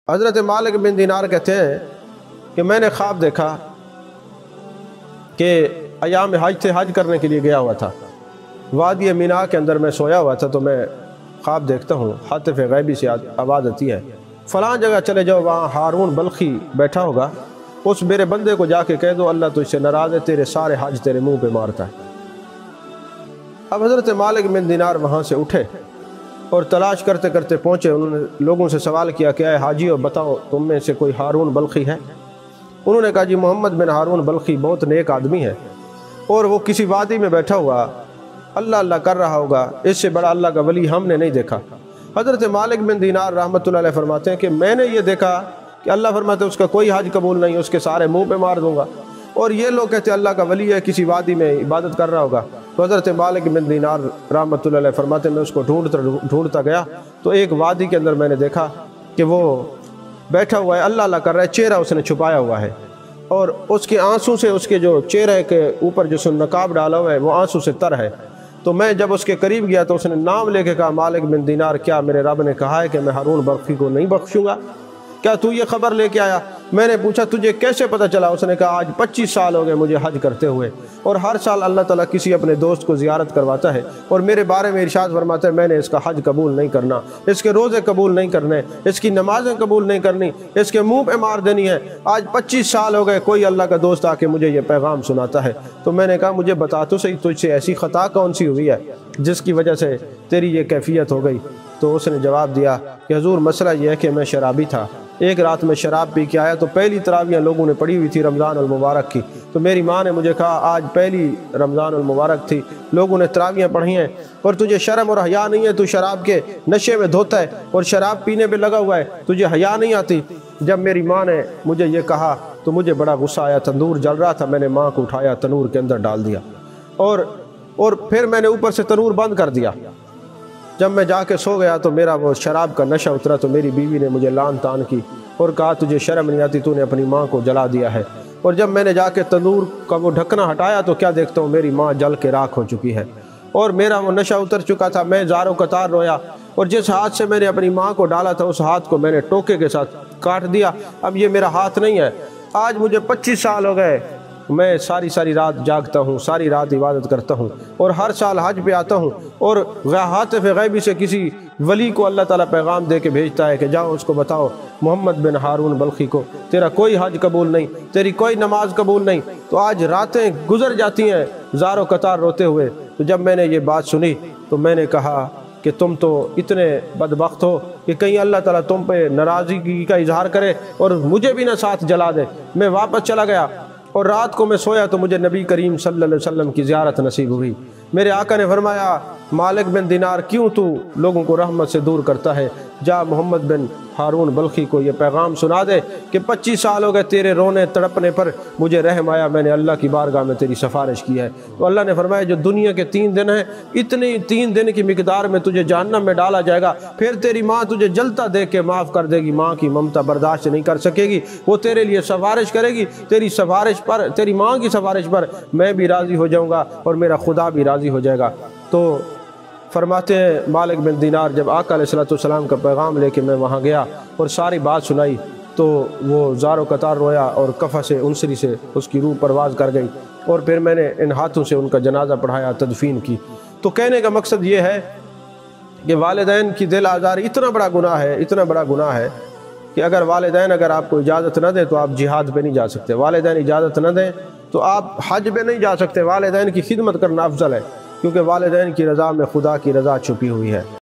حضرت مالک بن دینار کہتے ہیں کہ میں نے خواب دیکھا کہ ایام حج تھے، حج کرنے کے لیے گیا ہوا تھا، وادی مینا کے اندر میں سویا ہوا تھا، تو میں خواب دیکھتا ہوں، حاطف غیبی سے آواز آتی ہے فلاں جگہ چلے جاؤ، وہاں ہارون بلخی بیٹھا ہوگا، اس میرے بندے کو جا کے کہہ دو اللہ تو اس سے ناراض ہے، تیرے سارے حج تیرے منہ پہ مارتا ہے۔ اب حضرت مالک بن دینار وہاں سے اٹھے اور تلاش کرتے کرتے پہنچے، انہوں نے لوگوں سے سوال کیا کہ اے حاجیو بتاؤ تم میں سے کوئی ہارون بلخی ہے؟ انہوں نے کہا جی محمد بن ہارون بلخی بہت نیک آدمی ہے اور وہ کسی وادی میں بیٹھا ہوا اللہ اللہ کر رہا ہوگا، اس سے بڑا اللہ کا ولی ہم نے نہیں دیکھا۔ حضرت مالک بن دینار رحمۃ اللہ علیہ فرماتے ہیں کہ میں نے یہ دیکھا کہ اللہ فرماتے ہیں اس کا کوئی حج قبول نہیں، اس کے سارے منہ پہ مار دوں گا، اور یہ لوگ کہتے ہیں اللہ کا ولی ہے، کسی وادی میں عبادت کر رہا ہوگا۔ تو حضرت مالک بن دینار رحمۃ اللہ علیہ فرماتے ہیں میں اس کو ڈھونڈتا گیا تو ایک وادی کے اندر میں نے دیکھا کہ وہ بیٹھا ہوا ہے، اللہ اللہ کر رہا ہے، چہرہ اس نے چھپایا ہوا ہے اور اس کے آنسوں سے اس کے جو چہرے کے اوپر جو نقاب ڈالا ہوا ہے وہ آنسوں سے تر ہے۔ تو میں جب اس کے قریب گیا تو اس نے نام لے کے کہا مالک بن دینار کیا میرے رب نے کہا ہے کہ میں ہارون بلخی کو نہیں بخشوں گا؟ کیا تو یہ خبر لے کے آیا؟ میں نے پوچھا تجھے کیسے پتہ چلا؟ اس نے کہا آج 25 سال ہو گئے مجھے حج کرتے ہوئے، اور ہر سال اللہ تعالیٰ کسی اپنے دوست کو زیارت کرواتا ہے اور میرے بارے میں ارشاد فرماتا ہے میں نے اس کا حج قبول نہیں کرنا، اس کے روزے قبول نہیں کرنے، اس کی نمازیں قبول نہیں کرنی، اس کے منہ پہ مار دینی ہے۔ آج 25 سال ہو گئے کوئی اللہ کا دوست آ کے مجھے یہ پیغام سناتا ہے۔ تو میں نے کہا مجھے بتا تو صحیح تجھ سے ایسی خطا کون سی ہوئی ہے جس کی وجہ سے تیری یہ کیفیت ہو گئی؟ تو اس نے جواب دیا کہ حضور مسئلہ یہ ہے کہ میں شرابی تھا، ایک رات میں شراب پی کے آیا تو پہلی تراویح لوگوں نے پڑھی ہوئی تھی رمضان المبارک کی، تو میری ماں نے مجھے کہا آج پہلی رمضان المبارک تھی، لوگوں نے تراویح پڑھی ہیں اور تجھے شرم اور حیا نہیں ہے، تو شراب کے نشے میں دھوتا ہے اور شراب پینے پہ لگا ہوا ہے، تجھے حیا نہیں آتی؟ جب میری ماں نے مجھے یہ کہا تو مجھے بڑا غصہ آیا، تندور جل رہا تھا، میں نے ماں کو اٹھایا تنور کے اندر ڈال دیا اور پھر میں نے اوپر سے تنور بند کر دیا۔ جب میں جا کے سو گیا تو میرا وہ شراب کا نشہ اترا تو میری بیوی نے مجھے لان تان کی اور کہا تجھے شرم نہیں آتی، تو نے اپنی ماں کو جلا دیا ہے۔ اور جب میں نے جا کے تنور کا وہ ڈھکنا ہٹایا تو کیا دیکھتا ہوں میری ماں جل کے راکھ ہو چکی ہے اور میرا وہ نشہ اتر چکا تھا۔ میں زاروں قطار رویا اور جس ہاتھ سے میں نے اپنی ماں کو ڈالا تھا اس ہاتھ کو میں نے ٹوکے کے ساتھ کاٹ دیا، اب یہ میرا ہاتھ نہیں ہے۔ آج مجھے 25 سال ہو گئے، میں ساری رات جاگتا ہوں، ساری رات عبادت کرتا ہوں اور ہر سال حج پہ آتا ہوں، اور حاطف غیبی سے کسی ولی کو اللہ تعالیٰ پیغام دے کے بھیجتا ہے کہ جاؤ اس کو بتاؤ محمد بن ہارون بلخی کو تیرا کوئی حج قبول نہیں، تیری کوئی نماز قبول نہیں۔ تو آج راتیں گزر جاتی ہیں زار و قطار روتے ہوئے۔ تو جب میں نے یہ بات سنی تو میں نے کہا کہ تم تو اتنے بدبخت ہو کہ کہیں اللہ تعالیٰ تم پہ ناراضگی کا اظہار کرے اور مجھے بھی نہ ساتھ جلا دے۔ میں واپس چلا گیا اور رات کو میں سویا تو مجھے نبی کریم صلی اللہ علیہ وسلم کی زیارت نصیب ہوئی۔ میرے آقا نے فرمایا مالک بن دینار کیوں تو لوگوں کو رحمت سے دور کرتا ہے؟ جا محمد بن ہارون بلخی کو یہ پیغام سنا دے کہ 25 سال ہو گئے تیرے رونے تڑپنے پر، مجھے رحم آیا، میں نے اللہ کی بارگاہ میں تیری سفارش کی ہے۔ تو اللہ نے فرمایا جو دنیا کے 3 دن ہیں اتنی 3 دن کی مقدار میں تجھے جہنم میں ڈالا جائے گا، پھر تیری ماں تجھے جلتا دیکھ کے معاف کر دے گی، ماں کی ممتا برداشت نہیں کر سکے گی، وہ تیرے لیے سفارش کرے گی، تیری سفارش پر، تیری ماں کی سفارش پر میں بھی راضی ہو جاؤں گا اور میرا خدا بھی راضی ہو جائے گا۔ تو فرماتے ہیں مالک بن دینار جب آقا علیہ السلام کا پیغام لے کے میں وہاں گیا اور ساری بات سنائی تو وہ زار و قطار رویا اور کفہ سے انصری سے اس کی روح پرواز کر گئی، اور پھر میں نے ان ہاتھوں سے ان کا جنازہ پڑھایا، تدفین کی۔ تو کہنے کا مقصد یہ ہے کہ والدین کی دل آزاری اتنا بڑا گناہ ہے کہ اگر والدین آپ کو اجازت نہ دیں تو آپ جہاد پہ نہیں جا سکتے، والدین اجازت نہ دیں تو آپ حج پہ نہیں جا سکتے۔ والدین کی خدمت کرنا افضل ہے کیونکہ والدین کی رضا میں خدا کی رضا چھپی ہوئی ہے۔